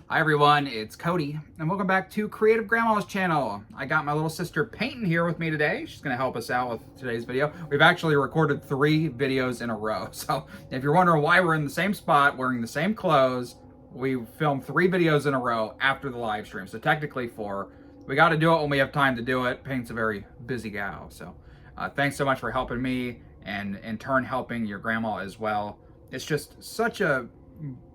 Hi everyone, it's Cody, and welcome back to Creative Grandma's channel. I got my little sister Peyton here with me today. She's gonna help us out with today's video. We've actually recorded 3 videos in a row. So if you're wondering why we're in the same spot, wearing the same clothes, we filmed 3 videos in a row after the live stream. So technically 4. We gotta do it when we have time to do it. Peyton's a very busy gal. So thanks so much for helping me and in turn helping your grandma as well. It's just such a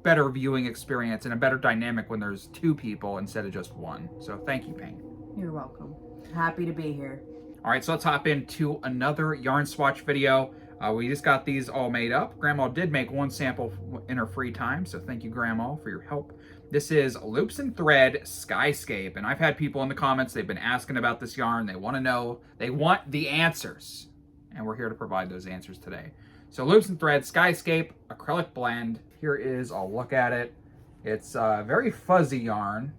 better viewing experience and a better dynamic when there's 2 people instead of just 1. So thank you, Payne. You're welcome. Happy to be here. All right, so let's hop into another yarn swatch video. We just got these all made up. Grandma did make 1 sample in her free time, so thank you, Grandma, for your help. This is Loops and Thread Skyscape, and I've had people in the comments, they've been asking about this yarn. They want to know, they want the answers, and we're here to provide those answers today. So Loops and Thread Skyscape acrylic blend. Here is a look at it. It's very fuzzy yarn.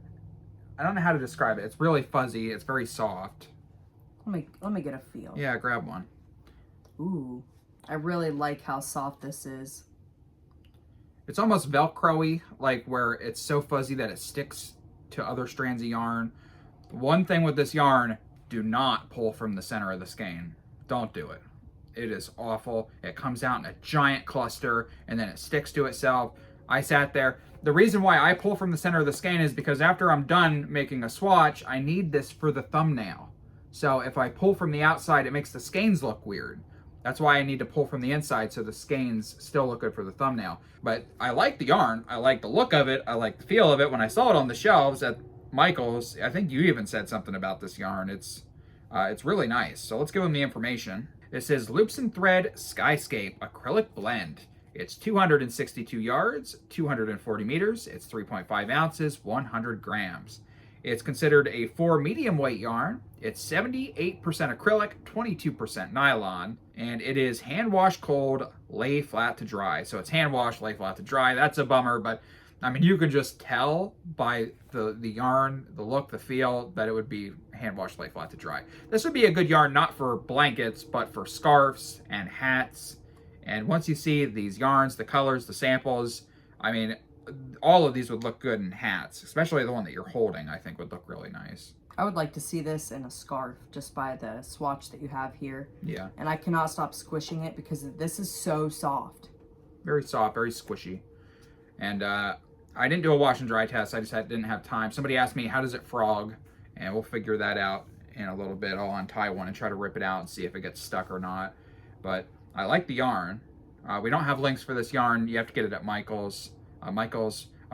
I don't know how to describe it. It's really fuzzy. It's very soft. Let me get a feel. Yeah, grab one. Ooh, I really like how soft this is. It's almost Velcro-y, like where it's so fuzzy that it sticks to other strands of yarn. One thing with this yarn, do not pull from the center of the skein. Don't do it. It is awful. It comes out in a giant cluster and then it sticks to itself. I sat there. The reason why I pull from the center of the skein is because after I'm done making a swatch, I need this for the thumbnail. So if I pull from the outside, it makes the skeins look weird. That's why I need to pull from the inside so the skeins still look good for the thumbnail. But I like the yarn. I like the look of it. I like the feel of it. When I saw it on the shelves at Michael's, I think you even said something about this yarn. It's really nice. So let's give them the information. This is Loops and Thread Skyscape acrylic blend. It's 262 yards, 240 meters. It's 3.5 ounces, 100 grams. It's considered a 4 medium weight yarn. It's 78% acrylic, 22% nylon, and it is hand wash cold, lay flat to dry. So it's hand wash, lay flat to dry. That's a bummer, but I mean, you can just tell by the yarn, the look, the feel, that it would be hand wash, lay flat to dry. This would be a good yarn not for blankets, but for scarves and hats. And once you see these yarns, the colors, the samples, I mean, all of these would look good in hats, especially the one that you're holding, I think would look really nice. I would like to see this in a scarf just by the swatch that you have here. Yeah. And I cannot stop squishing it because this is so soft. Very soft, very squishy. And I didn't do a wash and dry test. I just didn't have time. Somebody asked me, how does it frog? And we'll figure that out in a little bit. I'll untie one and try to rip it out and see if it gets stuck or not. But I like the yarn. We don't have links for this yarn. You have to get it at Michael's. I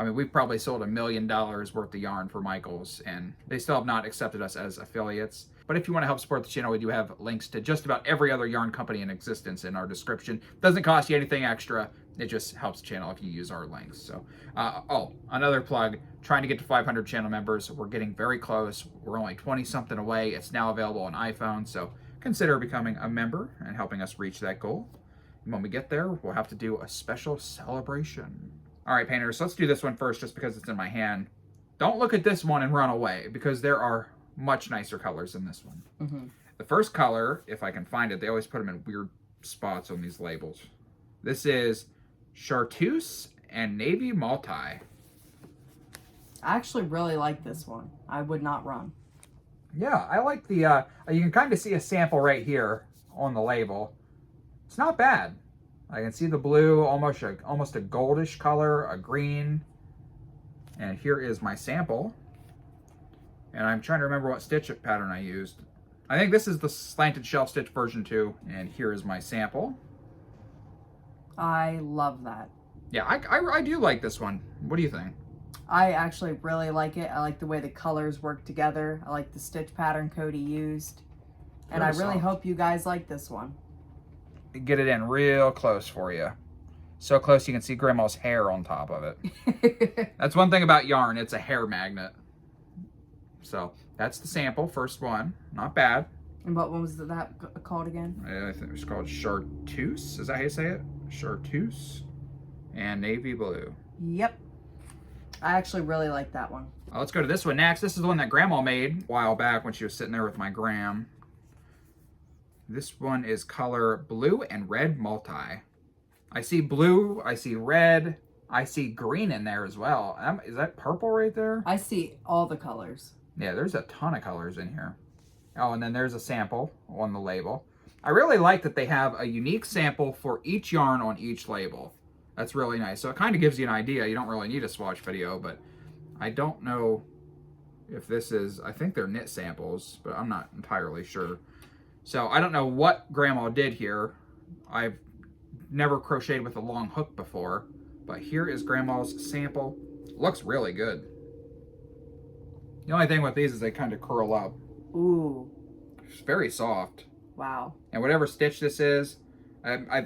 mean, we've probably sold $1 million worth of yarn for Michael's, and they still have not accepted us as affiliates. But if you want to help support the channel, we do have links to just about every other yarn company in existence in our description. Doesn't cost you anything extra. It just helps the channel if you use our links. So, oh, another plug, trying to get to 500 channel members. We're getting very close. We're only 20-something away. It's now available on iPhone, so consider becoming a member and helping us reach that goal. And when we get there, we'll have to do a special celebration. All right, painters, let's do this one first just because it's in my hand. Don't look at this one and run away because there are much nicer colors in this one. Mm-hmm. The first color, if I can find it, they always put them in weird spots on these labels. This is Chartreuse and Navy Multi. I actually really like this one. I would not run. Yeah, I like the, you can kind of see a sample right here on the label. It's not bad. I can see the blue, almost a goldish color, a green. And here is my sample. And I'm trying to remember what stitch pattern I used. I think this is the slanted shelf stitch version 2. And here is my sample. I love that. Yeah, I do like this one. What do you think? I actually really like it. I like the way the colors work together. I like the stitch pattern Cody used. And I really hope you guys like this one. Get it in real close for you. So close you can see Grandma's hair on top of it. That's one thing about yarn, it's a hair magnet. So that's the sample, first one. Not bad. And what one was that called again? I think it was called Chartreuse. Is that how you say it? Chartreuse and navy blue. Yep. I actually really like that one. Let's go to this one next. This is the one that Grandma made a while back when she was sitting there with my gram. This one is color blue and red multi. I see blue, I see red, I see green in there as well. Is that purple right there? I see all the colors. Yeah, there's a ton of colors in here. Oh, and then there's a sample on the label. I really like that they have a unique sample for each yarn on each label. That's really nice. So it kind of gives you an idea. You don't really need a swatch video, but I don't know if this is, I think they're knit samples, but I'm not entirely sure. So I don't know what Grandma did here. I've never crocheted with a long hook before, but here is Grandma's sample. Looks really good. The only thing with these is they kind of curl up. Ooh. It's very soft. Wow. And whatever stitch this is,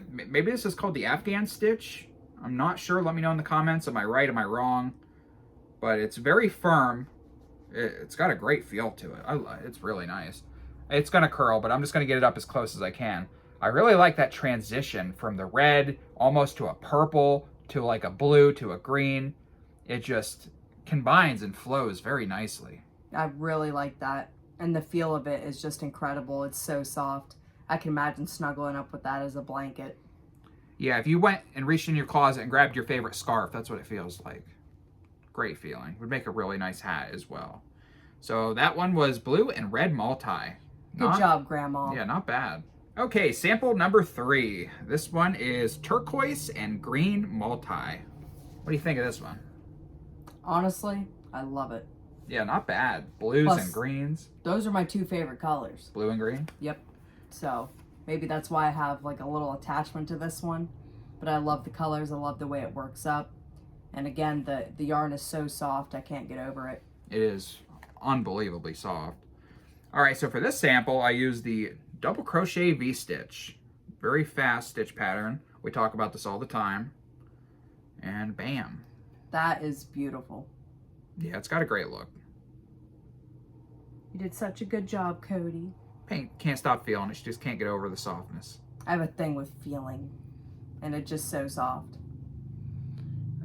maybe this is called the Afghan stitch. I'm not sure. Let me know in the comments. Am I right? Am I wrong? But it's very firm. It's got a great feel to it. It's really nice. It's going to curl, but I'm just going to get it up as close as I can. I really like that transition from the red almost to a purple to like a blue to a green. It just combines and flows very nicely. I really like that. And the feel of it is just incredible. It's so soft. I can imagine snuggling up with that as a blanket. Yeah, if you went and reached in your closet and grabbed your favorite scarf, that's what it feels like. Great feeling. Would make a really nice hat as well. So that one was blue and red multi. Good job, Grandma. Yeah, not bad. Okay, sample number 3. This one is turquoise and green multi. What do you think of this one? Honestly, I love it. Yeah, not bad. Blues Plus, and greens. Those are my 2 favorite colors. Blue and green? Yep. So maybe that's why I have like a little attachment to this one. But I love the colors. I love the way it works up. And again, the yarn is so soft, I can't get over it. It is unbelievably soft. All right, so for this sample, I use the double crochet V-stitch. Very fast stitch pattern. We talk about this all the time. And bam. That is beautiful. Yeah, it's got a great look. You did such a good job, Cody. Paint can't stop feeling it. She just can't get over the softness. I have a thing with feeling, and it's just so soft.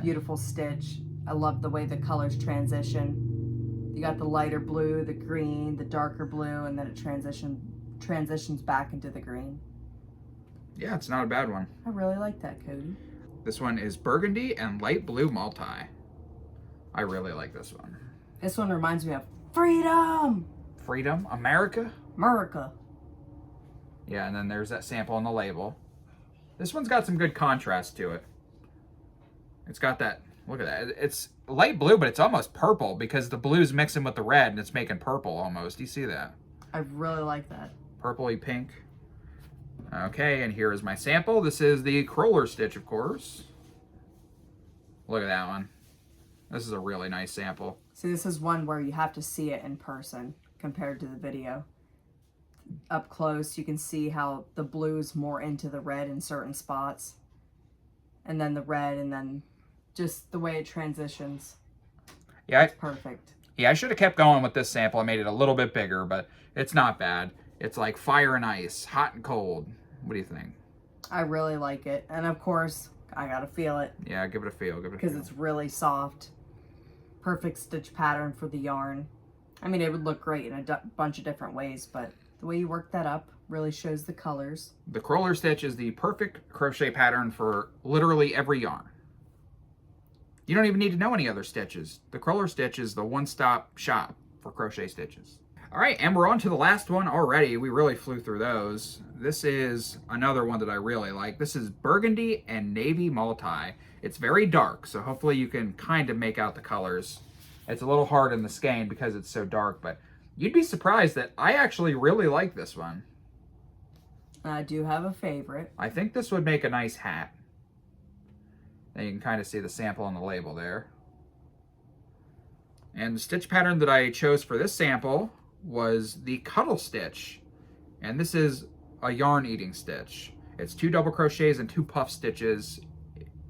Beautiful stitch. I love the way the colors transition. You got the lighter blue, the green, the darker blue, and then it transitions back into the green. Yeah, it's not a bad one. I really like that, Cody. This one is burgundy and light blue multi. I really like this one. This one reminds me of freedom. Freedom, America. America. Yeah, and then there's that sample on the label. This one's got some good contrast to it. It's got that, look at that. It's light blue, but it's almost purple because the blue's mixing with the red and it's making purple almost. You see that? I really like that. Purpley pink. Okay, and here is my sample. This is the crawler stitch, of course. Look at that one. This is a really nice sample. See, this is one where you have to see it in person compared to the video. Up close, you can see how the blue's more into the red in certain spots. And then the red, and then just the way it transitions. Yeah, it's perfect. Yeah, I should have kept going with this sample. I made it a little bit bigger, but it's not bad. It's like fire and ice, hot and cold. What do you think? I really like it. And of course, I gotta feel it. Yeah, give it a feel. Give it a feel. Because it's really soft. Perfect stitch pattern for the yarn. I mean, it would look great in a bunch of different ways, but the way you work that up really shows the colors. The crawler stitch is the perfect crochet pattern for literally every yarn. You don't even need to know any other stitches. The crawler stitch is the one-stop shop for crochet stitches. All right, and we're on to the last one already. We really flew through those. This is another one that I really like. This is burgundy and navy multi. It's very dark, so hopefully you can kind of make out the colors. It's a little hard in the skein because it's so dark, but you'd be surprised that I actually really like this one. I do have a favorite. I think this would make a nice hat. Now you can kind of see the sample on the label there. And the stitch pattern that I chose for this sample was the cuddle stitch. And this is a yarn eating stitch. It's 2 double crochets and 2 puff stitches,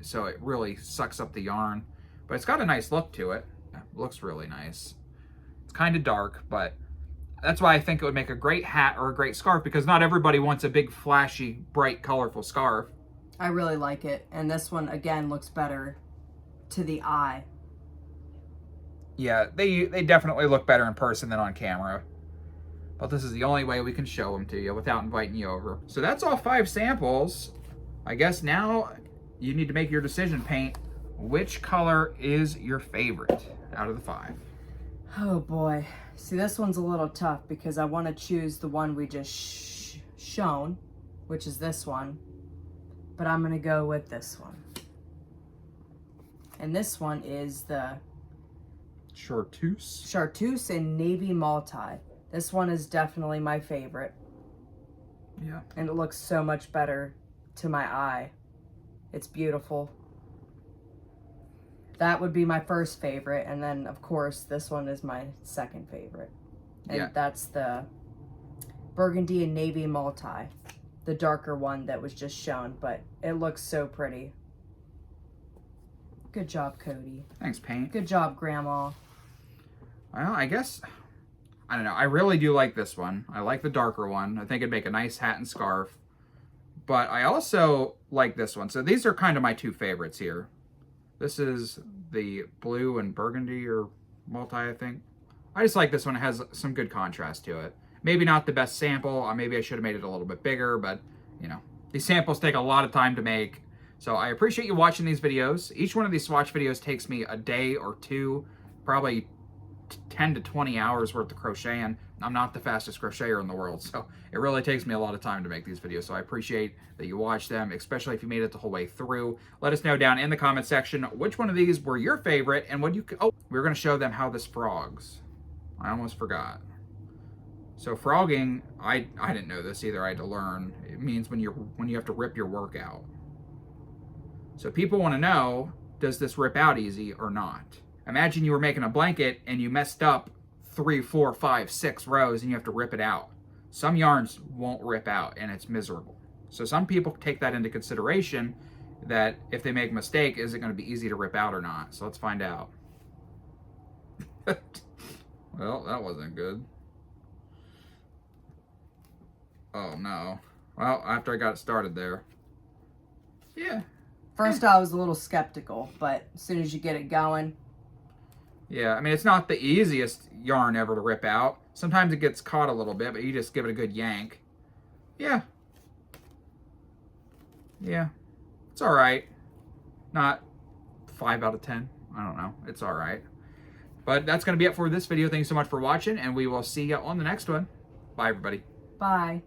so it really sucks up the yarn. But it's got a nice look to it. It looks really nice. It's kind of dark, but that's why I think it would make a great hat or a great scarf, because not everybody wants a big, flashy, bright, colorful scarf. I really like it. And this one, again, looks better to the eye. Yeah, they definitely look better in person than on camera. But this is the only way we can show them to you without inviting you over. So that's all 5 samples. I guess now you need to make your decision, Paint. which color is your favorite out of the 5? Oh boy. See, this one's a little tough because I want to choose the one we just shown, which is this one. But I'm going to go with this one. And this one is the Chartreuse. Chartreuse and Navy Multi. This one is definitely my favorite. Yeah. And it looks so much better to my eye. It's beautiful. That would be my first favorite, and then of course this one is my second favorite. And yeah. That's the Burgundy and Navy Multi, the darker one that was just shown, but it looks so pretty. Good job, Cody. Thanks, Paint. Good job, Grandma. Well, I guess, I don't know. I really do like this one. I like the darker one. I think it'd make a nice hat and scarf. But I also like this one. So these are kind of my 2 favorites here. This is the blue and burgundy or multi, I think. I just like this one. It has some good contrast to it. Maybe not the best sample. Maybe I should have made it a little bit bigger, but you know, these samples take a lot of time to make. So I appreciate you watching these videos. Each one of these swatch videos takes me a day or 2, probably 10 to 20 hours worth of crocheting. I'm not the fastest crocheter in the world, so it really takes me a lot of time to make these videos. So I appreciate that you watch them, especially if you made it the whole way through. Let us know down in the comment section which one of these were your favorite and what you could. Oh, we're going to show them how this frogs. I almost forgot. So frogging, I didn't know this either. I had to learn. It means when you have to rip your work out. So people want to know, does this rip out easy or not? Imagine you were making a blanket and you messed up 3, 4, 5, 6 rows and you have to rip it out. Some yarns won't rip out and it's miserable. So some people take that into consideration, that if they make a mistake, is it going to be easy to rip out or not? So let's find out. Well, that wasn't good. Oh no. Well, after I got it started there. Yeah. First I was a little skeptical, but as soon as you get it going. Yeah, I mean, it's not the easiest yarn ever to rip out. Sometimes it gets caught a little bit, but you just give it a good yank. Yeah. Yeah. It's all right. Not 5 out of 10. I don't know. It's all right. But that's going to be it for this video. Thank you so much for watching, and we will see you on the next one. Bye, everybody. Bye.